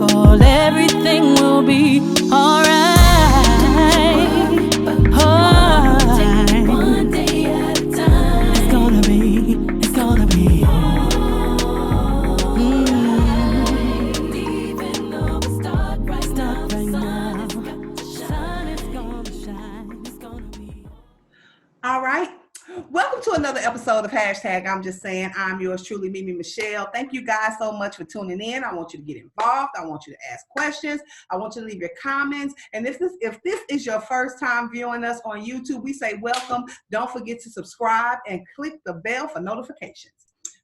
struggle, everything will be alright. Take one day at a time. It's gonna be. Even though we start right now, the sun is gonna shine. It's gonna be. All right. Welcome to another episode of Hashtag I'm Just Saying. I'm yours truly, MemeMichelle. Thank you guys so much for tuning in. I want you to get involved. I want you to ask questions. I want you to leave your comments. And if this is your first time viewing us on YouTube, we say welcome. Don't forget to subscribe and click the bell for notifications.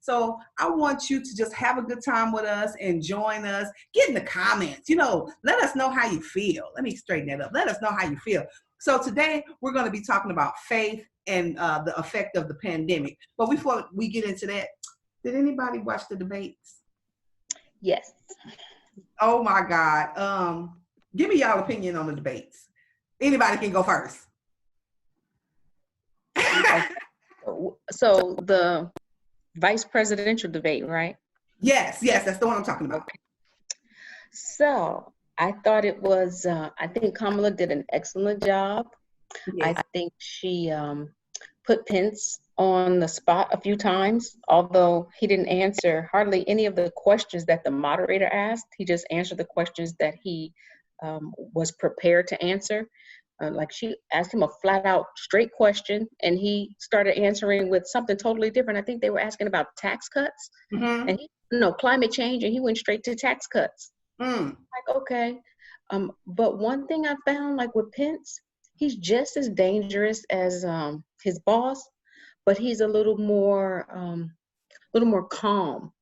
So I want you to just have a good time with us and join us. Get in the comments. Let us know how you feel. Let me straighten that up. Let us know how you feel. So today we're going to be talking about faith and the effect of the pandemic. But before we get into that, did anybody watch the debates? Yes. Oh my God. Give me y'all opinion on the debates. Anybody can go first. So the vice presidential debate, right? Yes, that's the one I'm talking about. Okay. So I thought it was, I think Kamala did an excellent job. Yes. I think she put Pence on the spot a few times, although he didn't answer hardly any of the questions that the moderator asked. He just answered the questions that he was prepared to answer. Like she asked him a flat out straight question and he started answering with something totally different. I think they were asking about tax cuts and climate change, and he went straight to tax cuts. Like, okay. But one thing I found, like with Pence, he's just as dangerous as his boss, but he's a little more calm,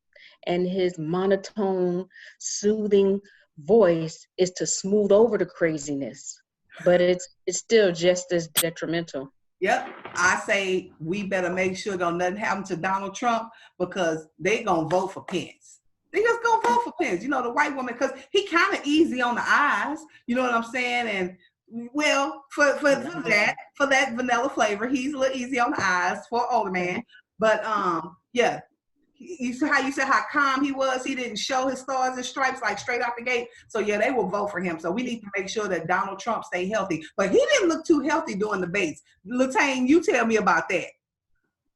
and his monotone, soothing voice is to smooth over the craziness, but it's still just as detrimental. Yep. I say we better make sure don't nothing happen to Donald Trump, because they gonna vote for Pence. They just gonna vote for Pence, the white woman, because he kind of easy on the eyes, you know what I'm saying? And well, for that vanilla flavor, he's a little easy on the eyes for an older man. But yeah, you see how calm he was. He didn't show his stars and stripes like straight out the gate. So yeah, they will vote for him. So we need to make sure that Donald Trump stay healthy. But he didn't look too healthy during the debates. Latane, you tell me about that.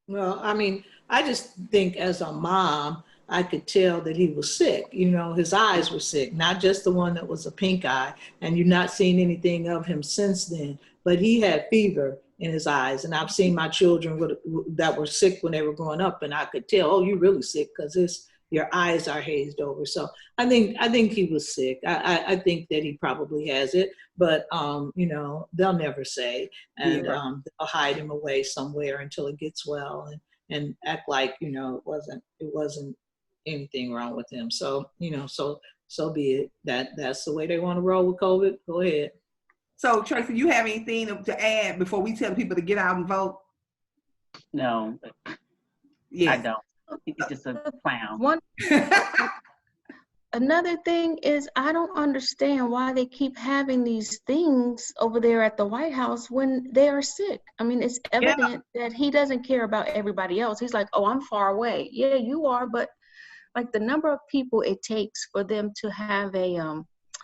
Well, I mean, I just think as a mom, I could tell that he was sick. His eyes were sick, not just the one that was a pink eye. And you've not seen anything of him since then. But he had fever in his eyes. And I've seen my children that were sick when they were growing up, and I could tell, oh, you're really sick because your eyes are hazed over. So I think he was sick. I think that he probably has it, but they'll never say, and they'll hide him away somewhere until it gets well and act like it wasn't anything wrong with him. So so be it. That's the way they want to roll with COVID. Go ahead. So Tracy, you have anything to add before we tell people to get out and vote? No, yeah, I don't. He's just a clown. Another thing is, I don't understand why they keep having these things over there at the White House when they are sick. I mean, it's evident that he doesn't care about everybody else. He's like, oh, I'm far away. Yeah, you are, but like the number of people it takes for them to have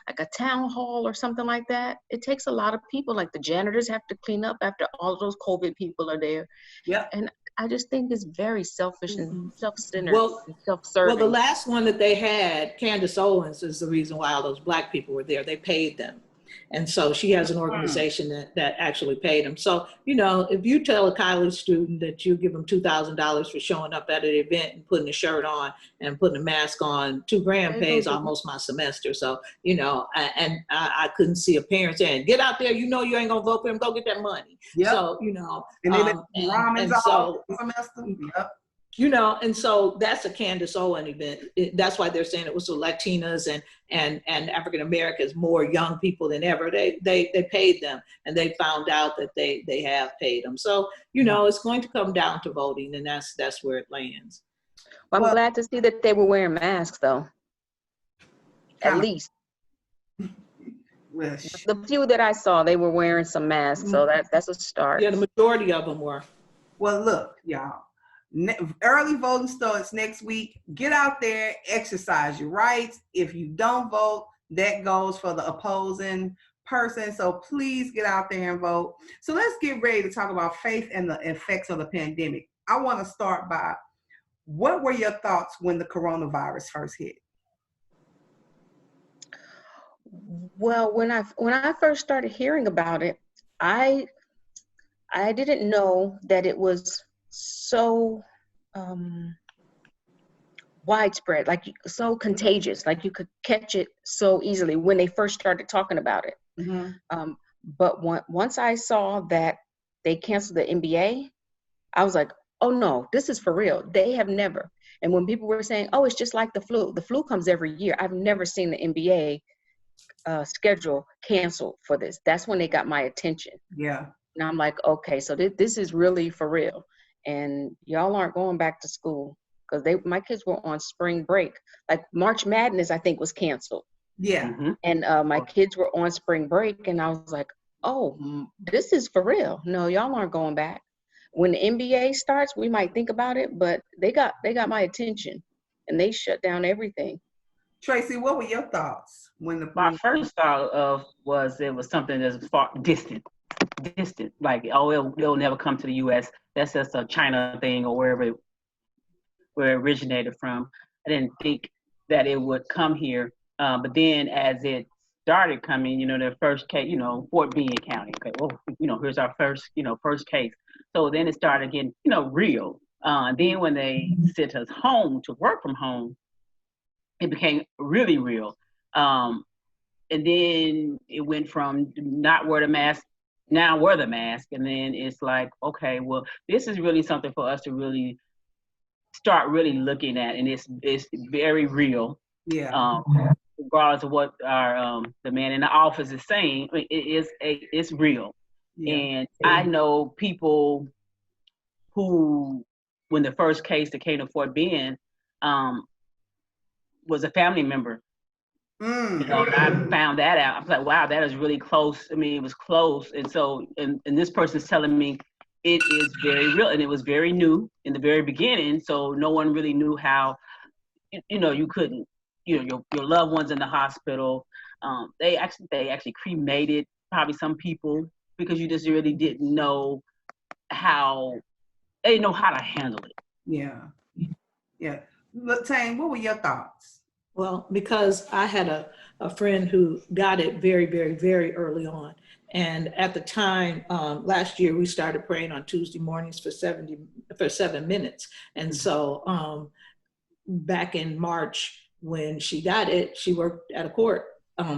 like a town hall or something like that, it takes a lot of people. Like the janitors have to clean up after all of those COVID people are there. Yeah. And I just think it's very selfish and self-centered and self-serving. Well, the last one that they had, Candace Owens, is the reason why all those Black people were there. They paid them. And so she has an organization that actually paid them. So, if you tell a college student that you give them $2,000 for showing up at an event and putting a shirt on and putting a mask on, $2,000 pays almost my semester. So, I couldn't see a parent saying, get out there, you ain't gonna vote for him, go get that money. Yep. So, and then semester. Yep. And so that's a Candace Owen event. That's why they're saying it was the Latinas and African Americans, more young people than ever. They paid them, and they found out that they have paid them. So it's going to come down to voting, and that's where it lands. Well, I'm glad to see that they were wearing masks, though. At least. The few that I saw, they were wearing some masks, so that's a start. Yeah, the majority of them were. Well, look, y'all. Early voting starts next week. Get out there, exercise your rights. If you don't vote, that goes for the opposing person. So please get out there and vote. So let's get ready to talk about faith and the effects of the pandemic. I want to start by, what were your thoughts when the coronavirus first hit? Well, when I first started hearing about it, I didn't know that it was so widespread, like so contagious, like you could catch it so easily when they first started talking about it. Mm-hmm. But once I saw that they canceled the NBA, I was like, oh no, this is for real. They have never. And when people were saying, oh, it's just like the flu comes every year. I've never seen the NBA schedule canceled for this. That's when they got my attention. Yeah. And I'm like, okay, so this is really for real. And y'all aren't going back to school, because my kids were on spring break. Like March Madness, I think, was canceled. Yeah. Mm-hmm. And my kids were on spring break, and I was like, oh, this is for real. No, y'all aren't going back. When the NBA starts, we might think about it, but they got my attention, and they shut down everything. Tracy, what were your thoughts when My first thought of was it was something that's far distant, like, oh, it'll never come to the U.S. That's just a China thing or where it originated from. I didn't think that it would come here, but then as it started coming, the first case, Fort Bend County. Okay, well, here's our first case. So then it started getting, real. Then when they sent us home to work from home, it became really real. And then it went from not wear the mask, now wear the mask. And then it's like, okay, well, this is really something for us to really start really looking at. And it's very real. Yeah. Regardless of what our the man in the office is saying, it's real. Yeah. And I know people who, when the first case that came to Fort Bend, was a family member. I found that out. I was like, wow, that is really close. I mean, it was close. And so, and this person's telling me it is very real, and it was very new in the very beginning. So no one really knew how, you couldn't, your loved ones in the hospital. They actually cremated probably some people because you just really didn't know how, they didn't know how to handle it. Yeah. Yeah. Look, Tane, what were your thoughts? Well, because I had a friend who got it very, very, very early on. And at the time, last year, we started praying on Tuesday mornings for 7 minutes. And so back in March, when she got it, she worked at a court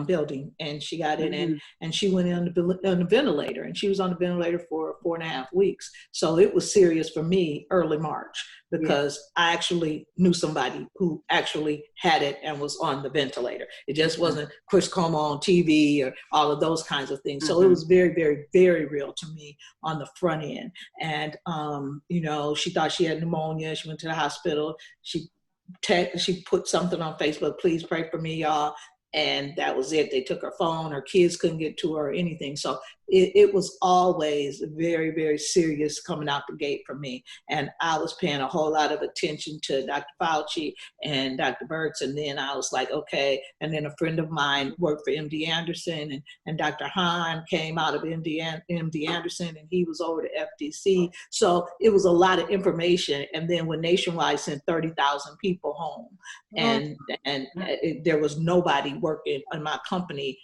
building, and she got it in, and she went on the ventilator, and she was on the ventilator for 4.5 weeks. So it was serious for me early March, because I actually knew somebody who actually had it and was on the ventilator. It just wasn't Chris Como on TV or all of those kinds of things. So it was very, very, very real to me on the front end. And she thought she had pneumonia. She went to the hospital. She put something on Facebook, please pray for me, y'all. And that was it. They took her phone. Her kids couldn't get to her or anything. So it was always very, very serious coming out the gate for me. And I was paying a whole lot of attention to Dr. Fauci and Dr. Birx. And then I was like, okay. And then a friend of mine worked for MD Anderson, and Dr. Hahn came out of MD Anderson, and he was over to FDC. So it was a lot of information. And then when Nationwide sent 30,000 people home, and there was nobody working in my company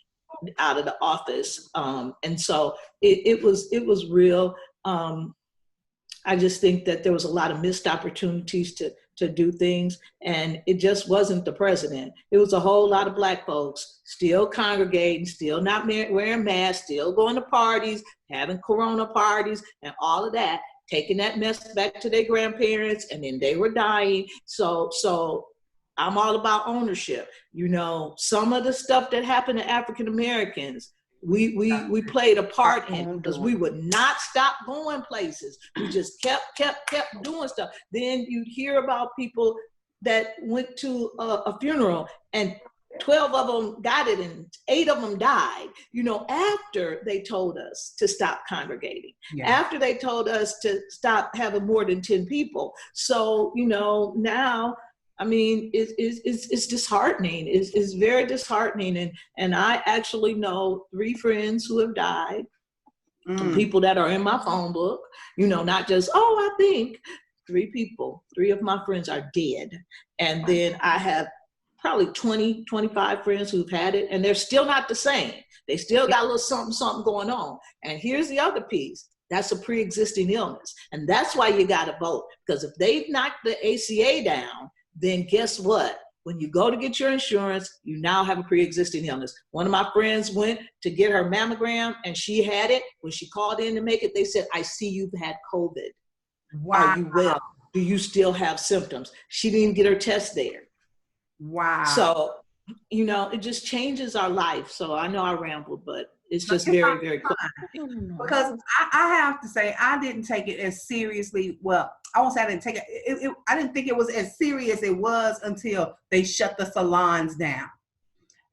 out of the office. And so it was real. I just think that there was a lot of missed opportunities to do things, and it just wasn't the president. It was a whole lot of Black folks still congregating, still not wearing masks, still going to parties, having Corona parties and all of that, taking that mess back to their grandparents, and then they were dying. So I'm all about ownership. Some of the stuff that happened to African Americans, we played a part in, because we would not stop going places. We just kept doing stuff. Then you'd hear about people that went to a funeral and 12 of them got it and 8 of them died, after they told us to stop congregating, after they told us to stop having more than 10 people. So, now, I mean, it's disheartening. It's very disheartening. And I actually know 3 friends who have died, people that are in my phone book, not just, I think 3 people, 3 of my friends are dead. And then I have probably 20, 25 friends who've had it, and they're still not the same. They still got a little something going on. And here's the other piece. That's a pre-existing illness. And that's why you got to vote. Because if they've knocked the ACA down, then guess what? When you go to get your insurance, you now have a pre-existing illness. One of my friends went to get her mammogram, and she had it. When she called in to make it, they said, I see you've had COVID. Wow. Are you well? Do you still have symptoms? She didn't get her test there. Wow. So, it just changes our life. So I know I rambled, but it's just very, very cool. Because I have to say, I didn't take it as seriously. Well, I won't say I didn't take it. I didn't think it was as serious as it was until they shut the salons down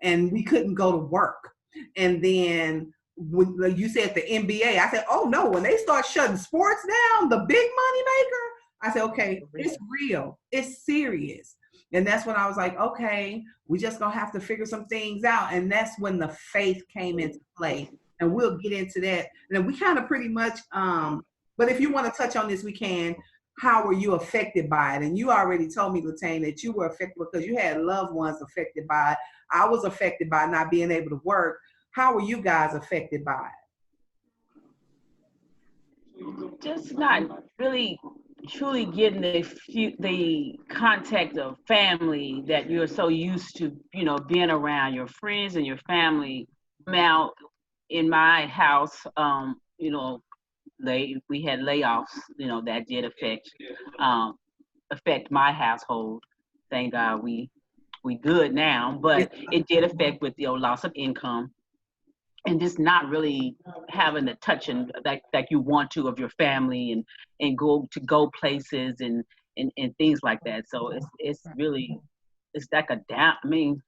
and we couldn't go to work. And then when you said the NBA, I said, oh no, when they start shutting sports down, the big money maker, I said, okay, it's real. It's serious. And that's when I was like, okay, we just gonna have to figure some things out. And that's when the faith came into play. And we'll get into that. And then we kind of pretty much, but if you want to touch on this, we can. How were you affected by it? And you already told me, Latane, that you were affected because you had loved ones affected by it. I was affected by not being able to work. How were you guys affected by it? Just not really truly getting the contact of family that you're so used to, being around your friends and your family. Now, in my house, we had layoffs, that did affect my household. Thank God we good now, but it did affect with the loss of income. And just not really having the touch and that you want to of your family and go places and things like that. So it's like a down. I mean,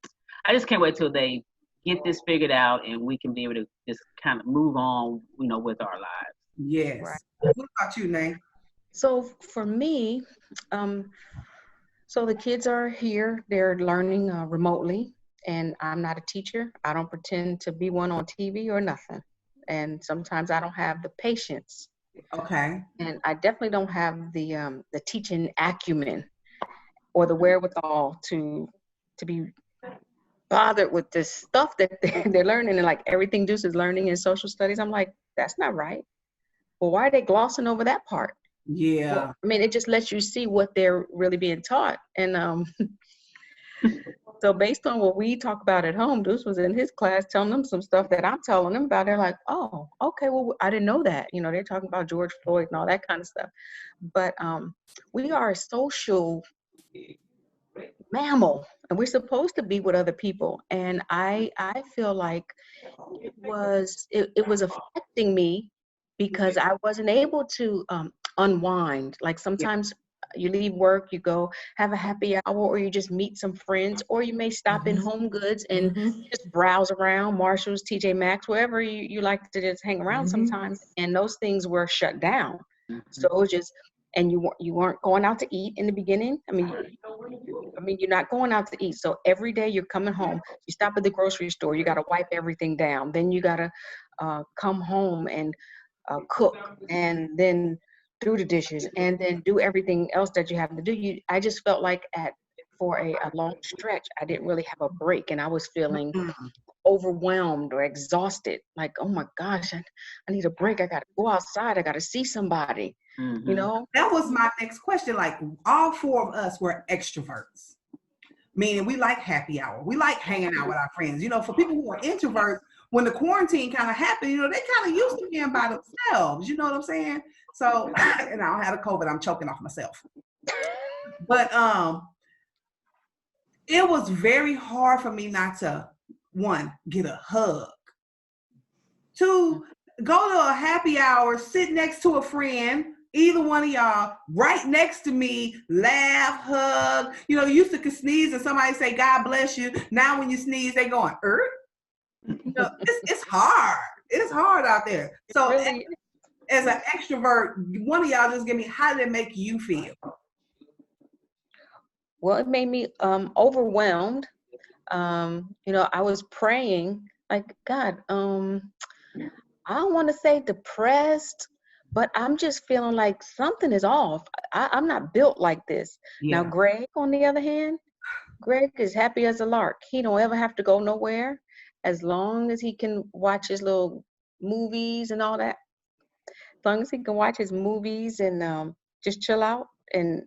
I just can't wait till they get this figured out and we can be able to just kind of move on, with our lives. Yes. Right. What about you, Nay? So for me, so the kids are here. They're learning remotely. And I'm not a teacher. I don't pretend to be one on TV or nothing. And sometimes I don't have the patience. Okay. And I definitely don't have the teaching acumen or the wherewithal to be bothered with this stuff that they're learning. And like everything Deuce is learning in social studies, I'm like, that's not right. Well, why are they glossing over that part? Yeah. Well, I mean, it just lets you see what they're really being taught. And so based on what we talk about at home, Deuce was in his class telling them some stuff that I'm telling them about. They're like, oh, okay, well, I didn't know that. They're talking about George Floyd and all that kind of stuff. But we are a social mammal, and we're supposed to be with other people. And I feel like it was affecting me because I wasn't able to unwind. Like sometimes you leave work, you go have a happy hour, or you just meet some friends, or you may stop in Home Goods and just browse around, Marshalls, TJ Maxx, wherever you like to just hang around sometimes. And those things were shut down. So it was just, and you weren't going out to eat in the beginning. I mean, you're not going out to eat. So every day you're coming home, you stop at the grocery store, you got to wipe everything down. Then you got to come home and cook, and then do the dishes, and then do everything else that you have to do. I just felt like for a long stretch, I didn't really have a break, and I was feeling overwhelmed or exhausted. Like, oh my gosh, I need a break. I got to go outside. I got to see somebody. That was my next question. Like, all 4 of us were extroverts, meaning we like happy hour. We like hanging out with our friends. For people who are introverts, when the quarantine kind of happened, they kind of used to being by themselves. You know what I'm saying? So, and I don't have the COVID. I'm choking off myself. But it was very hard for me not to, 1, get a hug, 2, go to a happy hour, sit next to a friend, Either one of y'all right next to me, laugh, hug. You know, you used to sneeze and somebody say, God bless you. Now when you sneeze, they going, You know, it's hard. It's hard out there. So Really, as an extrovert, one of y'all just give me, how did it make you feel? well, it made me overwhelmed. You know, I was praying, like, God, I don't want to say depressed, but I'm just feeling like something is off. I'm not built like this. Now, Yeah. Greg, on the other hand, Greg is happy as a lark. He don't ever have to go nowhere as long as he can watch his little movies and all that. As long as he can watch his movies and just chill out, and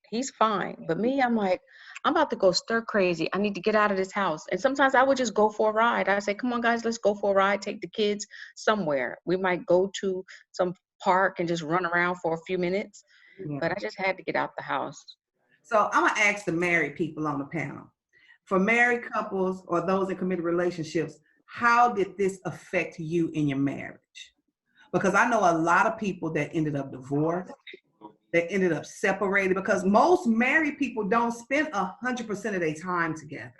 he's fine. But me, I'm like, I'm about to go stir crazy. I need to get out of this house. And sometimes I would just go for a ride. I say, come on, guys, let's go for a ride. Take the kids somewhere. We might go to some park and just run around for a few minutes. Yeah. But I just had to get out the house. So I'm gonna ask the married people on the panel. For married couples or those in committed relationships, how did this affect you in your marriage? Because I know a lot of people that ended up divorced, that ended up separated, because most married people don't spend 100% of their time together.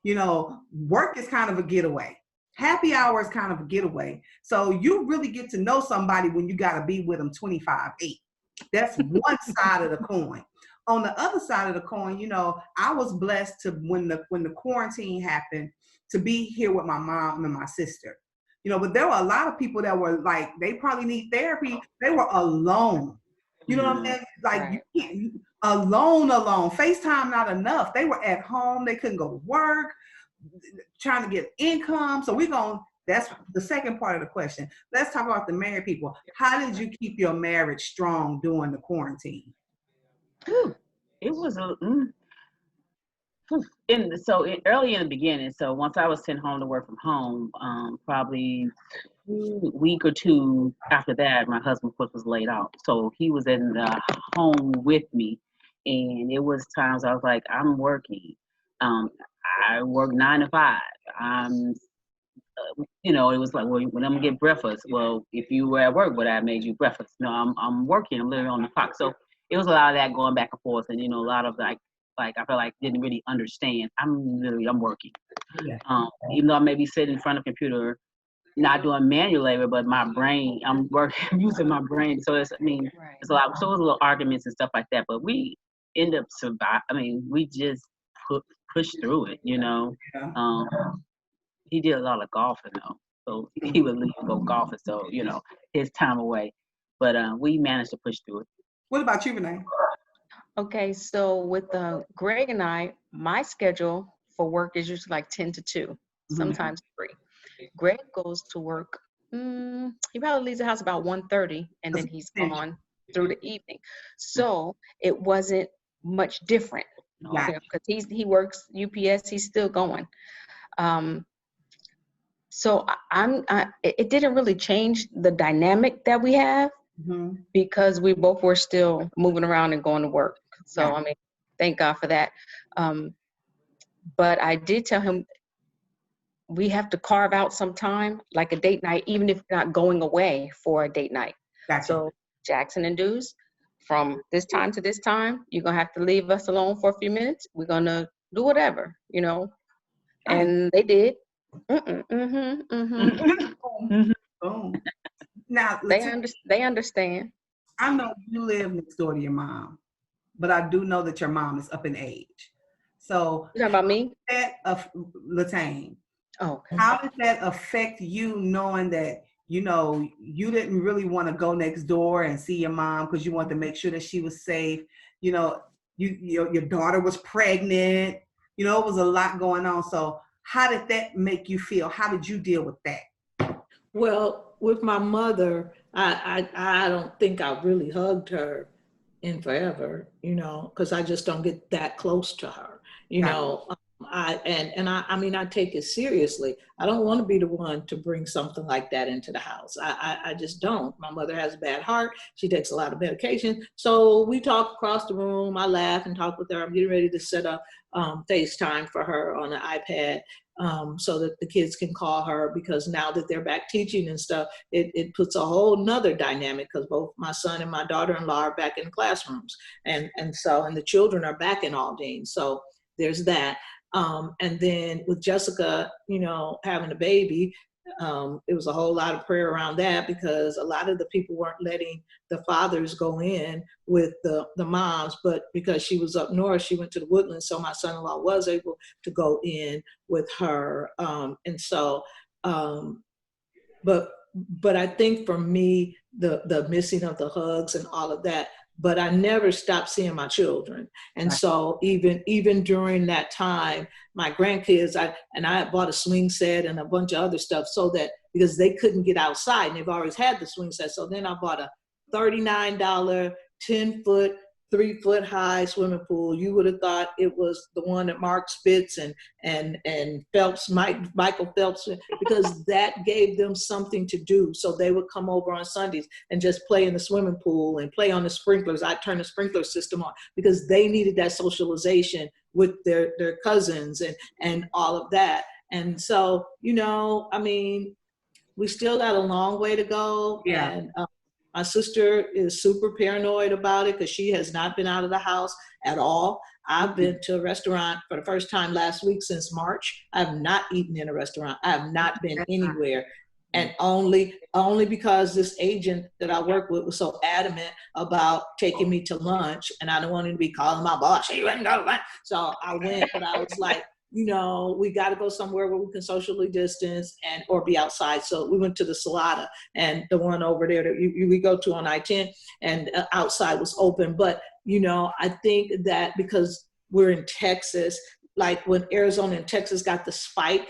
You know, work is kind of a getaway. Happy hour is kind of a getaway. So you really get to know somebody when you got to be with them 25/8. That's one side of the coin. On the other side of the coin, you know, I was blessed to, when the quarantine happened, to be here with my mom and my sister. You know, but there were a lot of people that were like, they probably need therapy. They were alone. You know what I'm saying? Like, Right. you can't, alone. FaceTime not enough. They were at home. They couldn't go to work, trying to get income. So that's the second part of the question. Let's talk about the married people. How did you keep your marriage strong during the quarantine? It was early in the beginning. So once I was sent home to work from home, probably a week or two after that, my husband was laid off. So he was in the home with me, and it was times I was like, I'm working. I work 9 to 5. You know, it was like, well, when I'm gonna get breakfast. Well, if you were at work, would I have made you breakfast? No, I'm working. I'm literally on the clock. So it was a lot of that going back and forth, and you know, a lot of like I felt like didn't really understand. I'm working. Yeah. Even though I may be sitting in front of a computer, not doing manual labor, but my brain, I'm working, I'm using my brain. So it's a lot. So it was little arguments and stuff like that. But we end up we just pushed through it. You know. Yeah. He did a lot of golfing though, so he would leave and go golfing. So you know, his time away. But we managed to push through it. What about you, Renee? Okay, so with Greg and I, my schedule for work is usually like 10 to 2, sometimes 3. Greg goes to work, he probably leaves the house about 1:30, and then he's gone through the evening. So it wasn't much different, Gotcha. because he works UPS, he's still going. So it didn't really change the dynamic that we have, because we both were still moving around and going to work. So, Yeah. I mean, thank God for that. But I did tell him we have to carve out some time, like a date night, even if not going away for a date night. Gotcha. So Jackson and Deuce, from this time to this time, you're going to have to leave us alone for a few minutes. We're going to do whatever, you know. And they did. Boom. Now, They understand. I know you live next door to your mom, but I do know that your mom is up in age. So, You talking about me? Latane, Oh, okay. how did that affect you, knowing that, you know, you didn't really want to go next door and see your mom because you wanted to make sure that she was safe? You know, your daughter was pregnant. You know, it was a lot going on. So how did that make you feel? How did you deal with that? Well, with my mother, I don't think I really hugged her in forever, you know, because I just don't get that close to her, you know. I take it seriously. I don't want to be the one to bring something like that into the house. I just don't. My mother has a bad heart. She takes a lot of medication. So we talk across the room. I laugh and talk with her. I'm getting ready to set up FaceTime for her on the iPad. so that the kids can call her, because now that they're back teaching and stuff, it puts a whole nother dynamic, because both my son and my daughter-in-law are back in classrooms. And the children are back in Aldine. So there's that. And then with Jessica, having a baby, it was a whole lot of prayer around that, because a lot of the people weren't letting the fathers go in with the moms, but because she was up north, she went to the Woodlands, so my son-in-law was able to go in with her. But I think for me, the missing of the hugs and all of that, but I never stopped seeing my children. And so even during that time, my grandkids, I had bought a swing set and a bunch of other stuff, so that, because they couldn't get outside and they've always had the swing set. So then I bought a $39, 10-foot, 3-foot high swimming pool. You would have thought it was the one that Mark Spitz and Phelps, Michael Phelps, because that gave them something to do. So they would come over on Sundays and just play in the swimming pool and play on the sprinklers. I turned the sprinkler system on, because they needed that socialization with their cousins and all of that. And so, we still got a long way to go. Yeah. And my sister is super paranoid about it, because she has not been out of the house at all. I've been to a restaurant for the first time last week since March. I have not eaten in a restaurant. I have not been anywhere. And only because this agent that I work with was so adamant about taking me to lunch, and I don't want him to be calling my boss, "Hey, you ain't got lunch." So I went, but I was like, we got to go somewhere where we can socially distance or be outside. So we went to the Salada, and the one over there that we go to on I-10, and outside was open. But, I think that because we're in Texas, like when Arizona and Texas got the spike,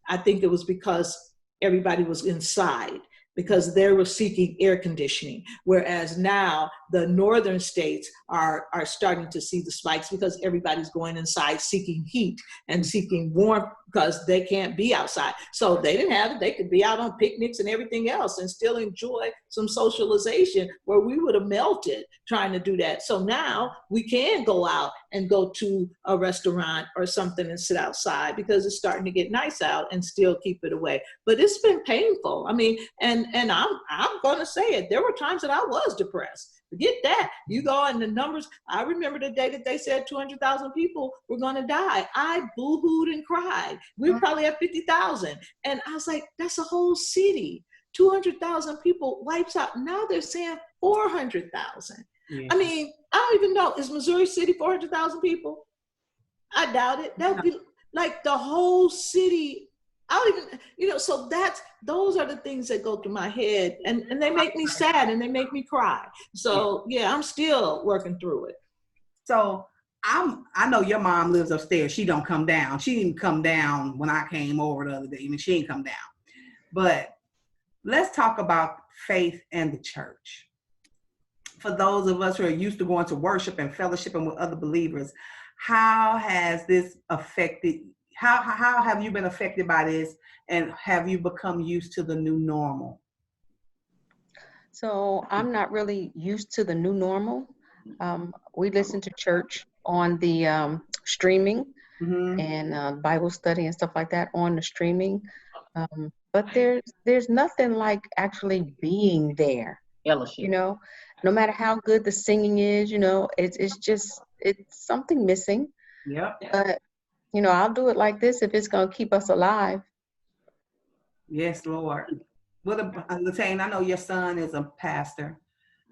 I think it was because everybody was inside, because they were seeking air conditioning. Whereas now the northern states are starting to see the spikes, because everybody's going inside seeking heat and seeking warmth, because they can't be outside. So they didn't have it. They could be out on picnics and everything else and still enjoy some socialization, where we would have melted trying to do that. So now we can go out and go to a restaurant or something and sit outside, because it's starting to get nice out, and still keep it away. But it's been painful. I mean, and I'm going to say it. There were times that I was depressed. Forget that. You go in the numbers. I remember the day that they said 200,000 people were going to die. I boo-hooed and cried. We were probably at 50,000. And I was like, that's a whole city. 200,000 people wipes out. Now they're saying 400,000. Yeah. I mean, I don't even know. Is Missouri City 400,000 people? I doubt it. That would be like the whole city. I don't even, so those are the things that go through my head, and they make me sad and they make me cry. So yeah, I'm still working through it. So I know your mom lives upstairs. She don't come down. She didn't come down when I came over the other day. Even she didn't come down. But let's talk about faith and the church. For those of us who are used to going to worship and fellowshipping with other believers, how has this affected? How have you been affected by this, and have you become used to the new normal? So I'm not really used to the new normal. We listen to church on the streaming and Bible study and stuff like that on the streaming. But there's nothing like actually being there. Fellowship. No matter how good the singing is, it's something missing. Yeah. But I'll do it like this if it's going to keep us alive. Yes, Lord. Latane, I know your son is a pastor.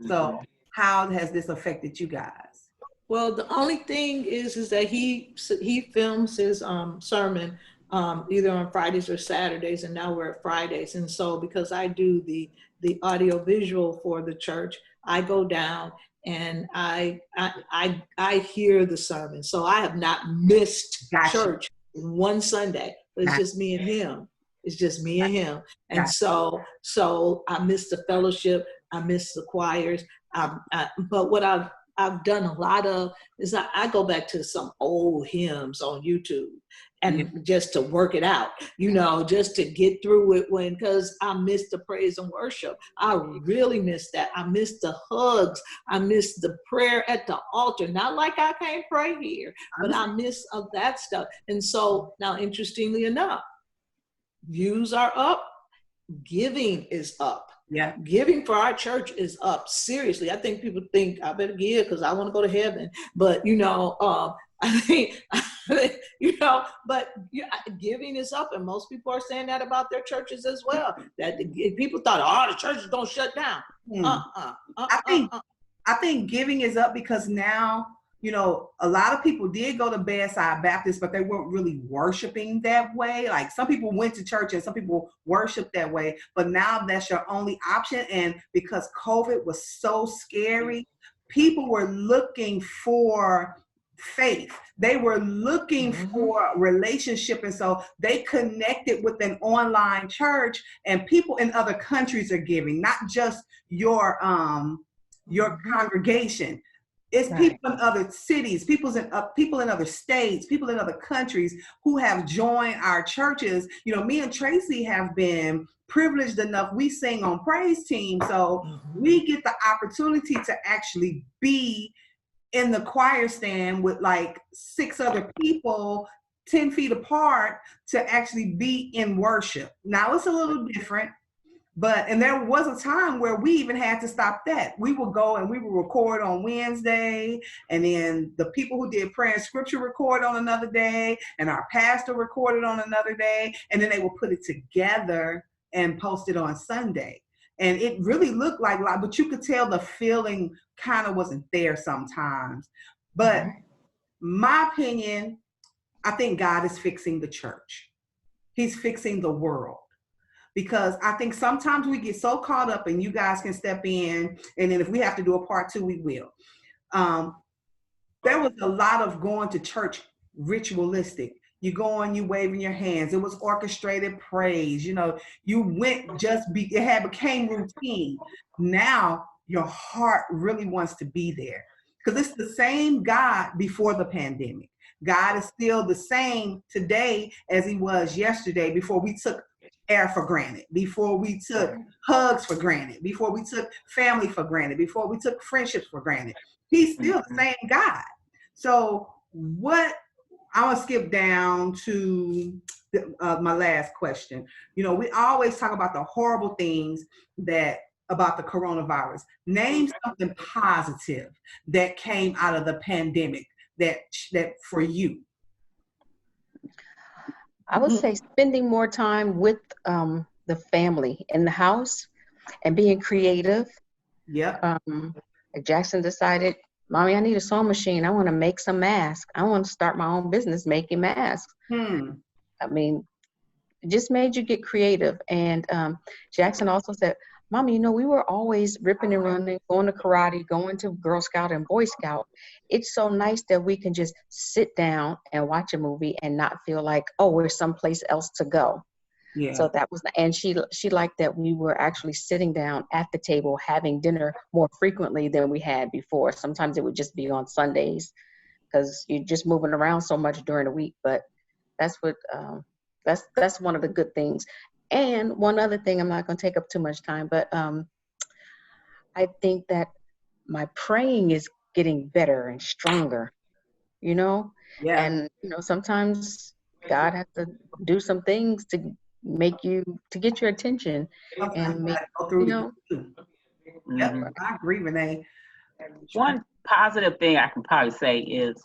So how has this affected you guys? Well, the only thing is that he films his sermon either on Fridays or Saturdays, and now we're at Fridays. And so because I do the audio visual for the church, I go down and I hear the sermon. So I have not missed church one Sunday, but it's just me and him. It's just me and him. And so I miss the fellowship. I miss the choirs. But what I've done a lot of is I go back to some old hymns on YouTube, and just to work it out, just to get through it because I missed the praise and worship. I really missed that. I missed the hugs. I missed the prayer at the altar. Not like I can't pray here, but I miss of that stuff. And so now, interestingly enough, views are up, giving is up. Yeah. Giving for our church is up. Seriously. I think people think I better give because I want to go to heaven. But, I think, but giving is up. And most people are saying that about their churches as well. That people thought, the churches don't shut down. I think giving is up because now, a lot of people did go to Bedside Baptist, but they weren't really worshiping that way. Like some people went to church and some people worshiped that way, but now that's your only option. And because COVID was so scary, people were looking for faith. They were looking for relationship. And so they connected with an online church, and people in other countries are giving, not just your congregation. It's people in other cities, people in other states, people in other countries who have joined our churches. Me and Tracy have been privileged enough. We sing on praise team, so we get the opportunity to actually be in the choir stand with like 6 other people 10 feet apart to actually be in worship. Now it's a little different. And there was a time where we even had to stop that. We would go and we would record on Wednesday, and then the people who did prayer and scripture record on another day, and our pastor recorded on another day, and then they would put it together and post it on Sunday. And it really looked like, but you could tell the feeling kind of wasn't there sometimes. But my opinion, I think God is fixing the church. He's fixing the world. Because I think sometimes we get so caught up, and you guys can step in, and then if we have to do a part 2, we will. There was a lot of going to church ritualistic. You go and you waving your hands. It was orchestrated praise. You went it became routine. Now your heart really wants to be there because it's the same God before the pandemic. God is still the same today as he was yesterday, before we took air for granted, before we took hugs for granted, before we took family for granted, before we took friendships for granted. He's still the same God. So I want to skip down to my last question. We always talk about the horrible things about the coronavirus. Name something positive that came out of the pandemic that for you. I would say spending more time with the family in the house and being creative. Yeah. Jackson decided, Mommy, I need a sewing machine. I want to make some masks. I want to start my own business making masks. I mean, it just made you get creative. And Jackson also said, Mommy, we were always ripping and running, going to karate, going to Girl Scout and Boy Scout. It's so nice that we can just sit down and watch a movie and not feel like, we're someplace else to go. Yeah. So that was, and she liked that we were actually sitting down at the table having dinner more frequently than we had before. Sometimes it would just be on Sundays because you're just moving around so much during the week. But that's what that's one of the good things. And one other thing, I'm not going to take up too much time, but I think that my praying is getting better and stronger, Yeah. And, sometimes God has to do some things to get your attention. Sometimes And go through Yep, I agree, Renee. One positive thing I can probably say is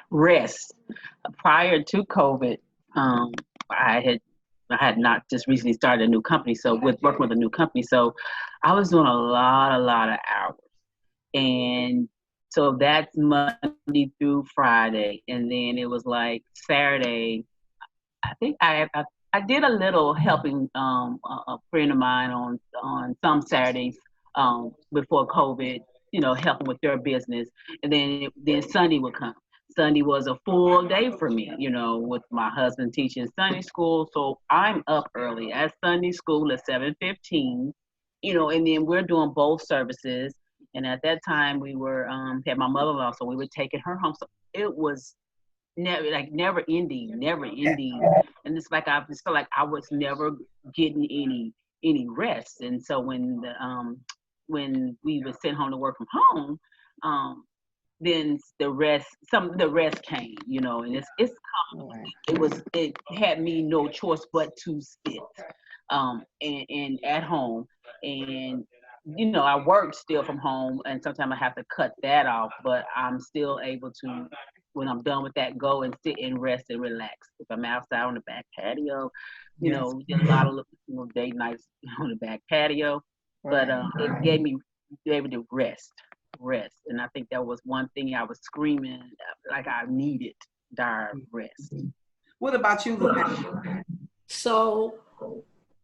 rest. Prior to COVID, I had not just recently started a new company, so working with a new company, so I was doing a lot of hours, and so that's Monday through Friday, and then it was like Saturday. I think I did a little helping a friend of mine on some Saturdays before COVID, helping with their business, and then Sunday would come. Sunday was a full day for me, with my husband teaching Sunday school. So I'm up early at Sunday school at 7:15, and then we're doing both services. And at that time we were, had my mother-in-law, so we were taking her home. So it was never ending, and it's like I just felt like I was never getting any rest. And so when we were sent home to work from home, then the rest came, and it had me no choice but to sit and at home. And I work still from home, and sometimes I have to cut that off, but I'm still able to, when I'm done with that, go and sit and rest and relax. If I'm outside on the back patio, we did a lot of date nights on the back patio, but it gave me be able to rest. And I think that was one thing I was screaming like I needed, dire rest. What about you, Lupita? So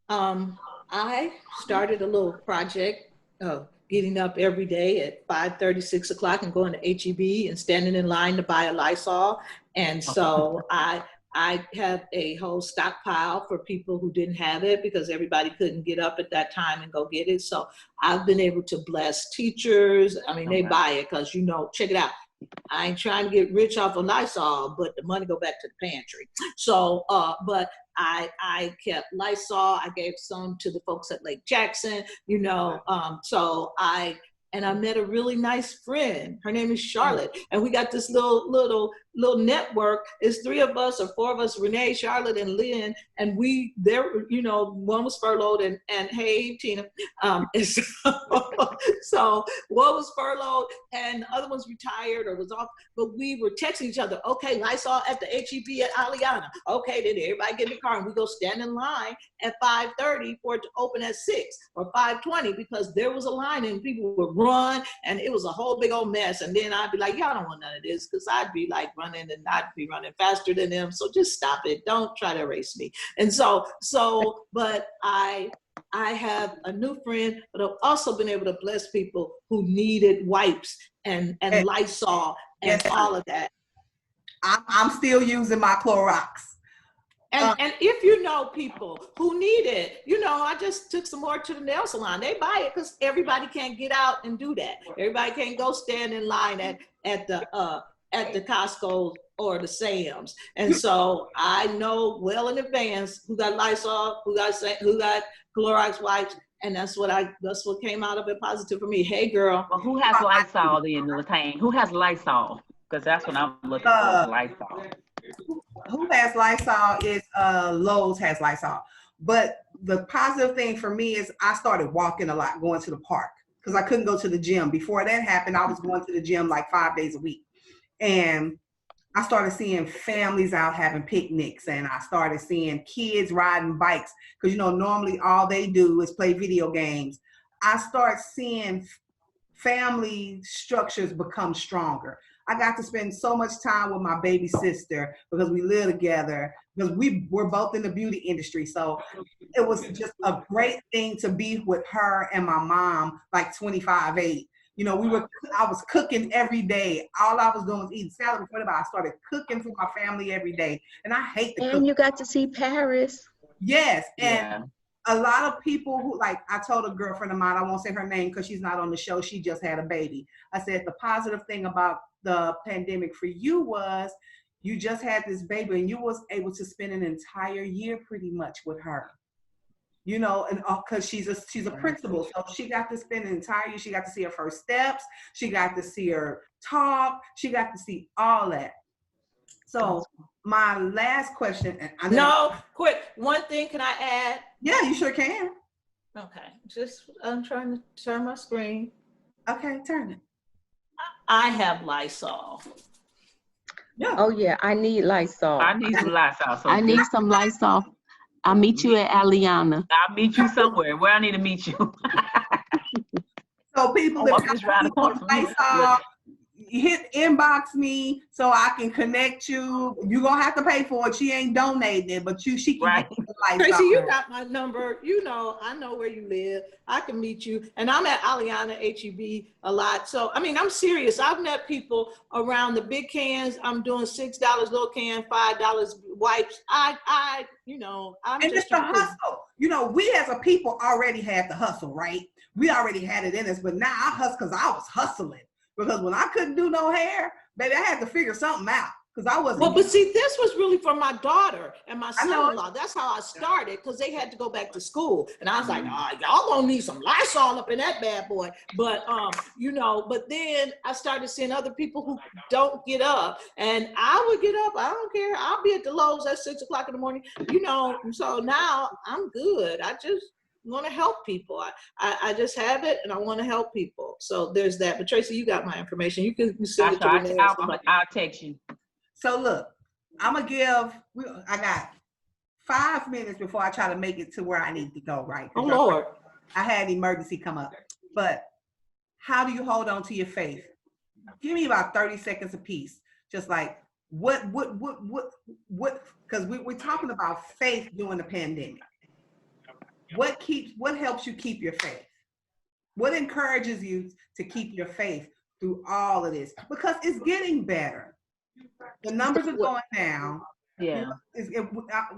I started a little project of getting up every day at 5:30, 6 o'clock and going to HEB and standing in line to buy a Lysol. And so I have a whole stockpile for people who didn't have it because everybody couldn't get up at that time and go get it. So I've been able to bless teachers. I mean, they buy it because, check it out. I ain't trying to get rich off of Lysol, but the money go back to the pantry. So, but I kept Lysol. I gave some to the folks at Lake Jackson, so I met a really nice friend. Her name is Charlotte. And we got this little network. It's 3 of us or 4 of us, Renee, Charlotte, and Lynn. And one was furloughed and hey, Tina. So one was furloughed and the other one's retired or was off. But we were texting each other, okay, Lysol at the HEB at Aliana. Okay, then everybody get in the car and we go stand in line at 5:30 for it to open at 6 or 5:20 because there was a line and people would run and it was a whole big old mess. And then I'd be like, y'all don't want none of this because I'd be like running and I'd be running faster than them. So just stop it. Don't try to erase me. And but I have a new friend, but I've also been able to bless people who needed wipes and Lysol and all of that. I'm still using my Clorox. And if you know people who need it, I just took some more to the nail salon. They buy it because everybody can't get out and do that. Everybody can't go stand in line at the Costco or the Sam's. And so I know well in advance who got Lysol, who got Clorox wipes, and that's what came out of it positive for me. Hey, girl. Well, who has Lysol then, Latane? Who has Lysol? Because that's what I'm looking for, Lysol. Who has Lysol is Lowe's has Lysol. But the positive thing for me is I started walking a lot, going to the park because I couldn't go to the gym. Before that happened, I was going to the gym like 5 days a week. And I started seeing families out having picnics and I started seeing kids riding bikes because, normally all they do is play video games. I start seeing family structures become stronger. I got to spend so much time with my baby sister because we live together, because we're both in the beauty industry. So it was just a great thing to be with her and my mom, like 25/8. I was cooking every day. All I was doing was eating salad before that. I started cooking for my family every day. And I hate the cooking. And you got to see Paris. Yes. And a lot of people who, like, I told a girlfriend of mine, I won't say her name because she's not on the show. She just had a baby. I said, the positive thing about the pandemic for you was you just had this baby and you was able to spend an entire year pretty much with her. And because she's a principal, so she got to spend an entire year. She got to see her first steps. She got to see her talk. She got to see all that. So my last question. Quick. One thing, can I add? Yeah, you sure can. Okay, I'm trying to turn my screen. Okay, turn it. I have Lysol. Yeah. Oh yeah, I need Lysol. I need some Lysol. I need some Lysol. I'll meet you at Aliana. I'll meet you somewhere. Where I need to meet you. So people that just around the corner from Lysol, hit inbox me so I can connect you. You're gonna have to pay for it. She ain't donating it, but she can get the Lysol. Tracy, you got my number. I know where you live. I can meet you. And I'm at Aliana HEB a lot. So I'm serious. I've met people around the big cans. I'm doing $6 little can, $5 wipes. I'm and just the hustle. We as a people already had the hustle, right? We already had it in us, but now I hustle because I was hustling. Because when I couldn't do no hair, baby, I had to figure something out. because I wasn't. Well, but see, this was really for my daughter and my I know. son-in-law. That's how I started, because they had to go back to school. And I was like, y'all gonna need some Lysol up in that bad boy. But, you know, but then I started seeing other people who don't get up. And I would get up. I don't care. I'll be at the Lowe's at 6 o'clock in the morning, you know. So now I'm good. I just want to help people. I just have it, and I want to help people. So there's that. But Tracy, you got my information. You can send it to Renee. I'll text you. So look, I'm gonna give. I got 5 minutes before I try to make it to where I need to go. Right? Oh Lord, I had an emergency come up. But how do you hold on to your faith? Give me about 30 seconds apiece. Just like what? Because we're talking about faith during the pandemic. What helps you keep your faith? What encourages you to keep your faith through all of this? Because it's getting better. The numbers are going down. Yeah.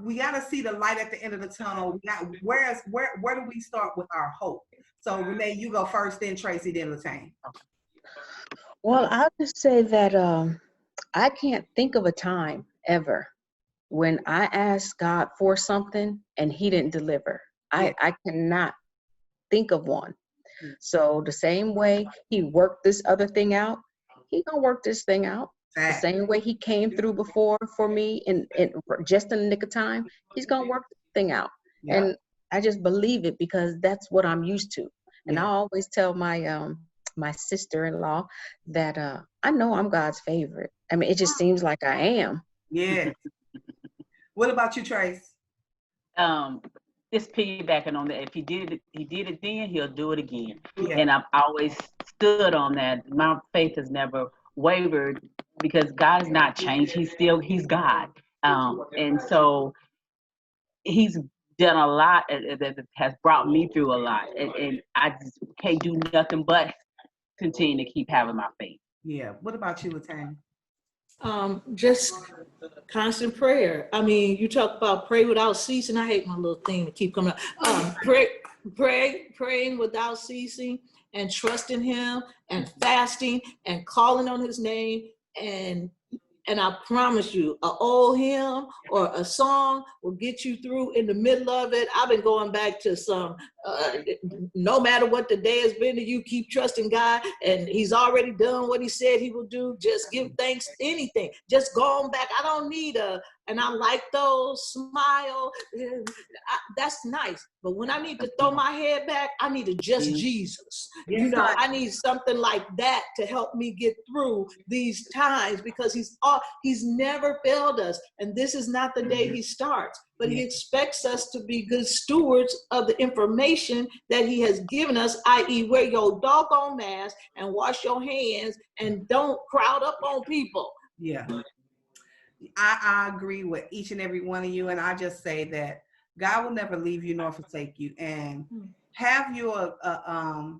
We got to see the light at the end of the tunnel. Where do we start with our hope? So Renee, you go first, then Tracy, then Latane. Well, I'll just say that I can't think of a time ever when I asked God for something and he didn't deliver. Yeah. I cannot think of one. So the same way he worked this other thing out, he gonna work this thing out. The same way he came through before for me in just in the nick of time, he's gonna work this thing out. Yeah. And I just believe it because that's what I'm used to. And I always tell my my sister-in-law that I know I'm God's favorite. I mean, it just seems like I am. Yeah. What about you, Trace? Just piggybacking on that. If he did it then, he'll do it again. Yeah. And I've always stood on that. My faith has never wavered because God has not changed. He's God. And so he's done a lot that has brought me through a lot. And I just can't do nothing but continue to keep having my faith. Yeah. What about you, Latane? Just constant prayer. I mean, you talk about pray without ceasing. I hate my little thing to keep coming up. Praying without ceasing and trusting him and fasting and calling on his name. And I promise you, an old hymn or a song will get you through in the middle of it. I've been going back to some, no matter what the day has been to you, keep trusting God. And he's already done what he said he will do. Just give thanks, anything. Just going back. I don't need and I like those, smile. That's nice. But when I need to throw my head back, I need a just Jesus. Yes, you know, right. I need something like that to help me get through these times, because he's never failed us. And this is not the day he starts, but he expects us to be good stewards of the information that he has given us, i.e. wear your doggone mask and wash your hands and don't crowd up on people. Yeah. I agree with each and every one of you. And I just say that God will never leave you nor forsake you. And have you a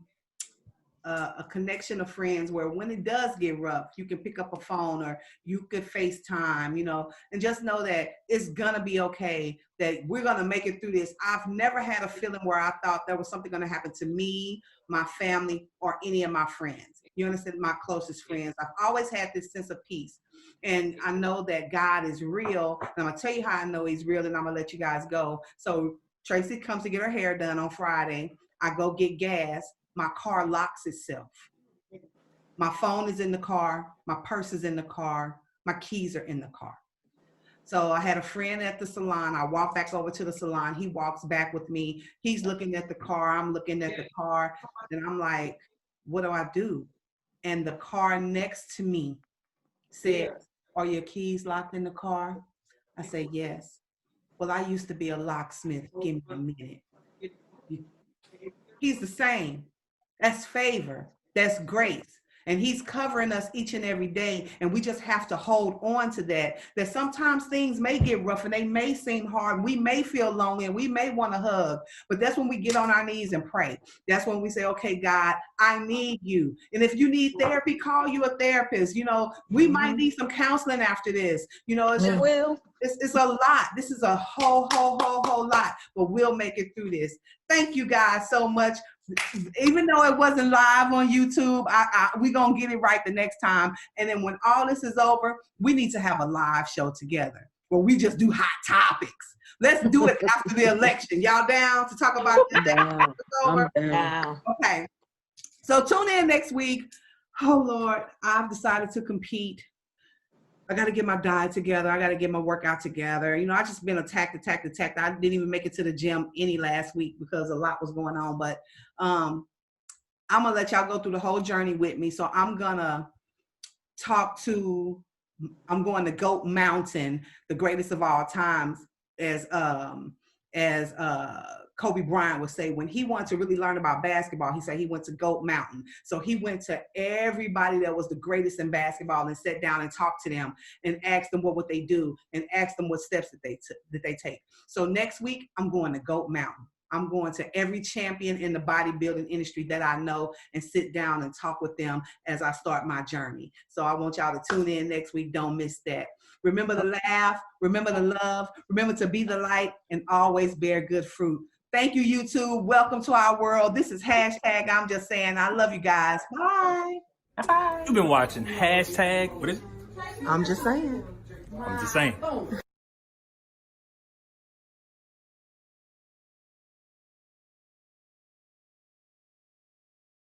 connection of friends where when it does get rough, you can pick up a phone or you could FaceTime, you know, and just know that it's gonna be okay, that we're gonna make it through this. I've never had a feeling where I thought there was something gonna happen to me, my family, or any of my friends. You understand? My closest friends. I've always had this sense of peace. And I know that God is real. And I'm gonna tell you how I know he's real, and I'm gonna let you guys go. So Tracy comes to get her hair done on Friday. I go get gas. My car locks itself. My phone is in the car. My purse is in the car. My keys are in the car. So I had a friend at the salon. I walk back over to the salon. He walks back with me. He's looking at the car. I'm looking at the car. And I'm like, what do I do? And the car next to me said, are your keys locked in the car? I say, yes. Well, I used to be a locksmith. Give me a minute. He's the same. That's favor. That's grace. And he's covering us each and every day. And we just have to hold on to that. That sometimes things may get rough and they may seem hard. We may feel lonely and we may want to hug. But that's when we get on our knees and pray. That's when we say, okay, God, I need you. And if you need therapy, call you a therapist. You know, we might need some counseling after this. You know, it's just, Will. It's a lot. This is a whole lot, but we'll make it through this. Thank you guys so much. Even though it wasn't live on YouTube, we're going to get it right the next time. And then when all this is over, we need to have a live show together where we just do hot topics. Let's do it after the election. Y'all down to talk about this? Down. I'm down. Wow. Okay. So tune in next week. Oh, Lord, I've decided to compete. I got to get my diet together. I got to get my workout together. You know, I just been attacked. I didn't even make it to the gym any last week because a lot was going on. But I'm going to let y'all go through the whole journey with me. So I'm going to I'm going to Goat Mountain, the greatest of all times, as Kobe Bryant would say, when he wanted to really learn about basketball, he said he went to Goat Mountain. So he went to everybody that was the greatest in basketball and sat down and talked to them and asked them what would they do and asked them what steps that they take. So next week, I'm going to Goat Mountain. I'm going to every champion in the bodybuilding industry that I know and sit down and talk with them as I start my journey. So I want y'all to tune in next week. Don't miss that. Remember to laugh, remember to love, remember to be the light, and always bear good fruit. Thank you, YouTube. Welcome to our world. This is hashtag I'm Just Saying. I love you guys. Bye. You've been watching hashtag, what is it? I'm just saying. I'm just saying.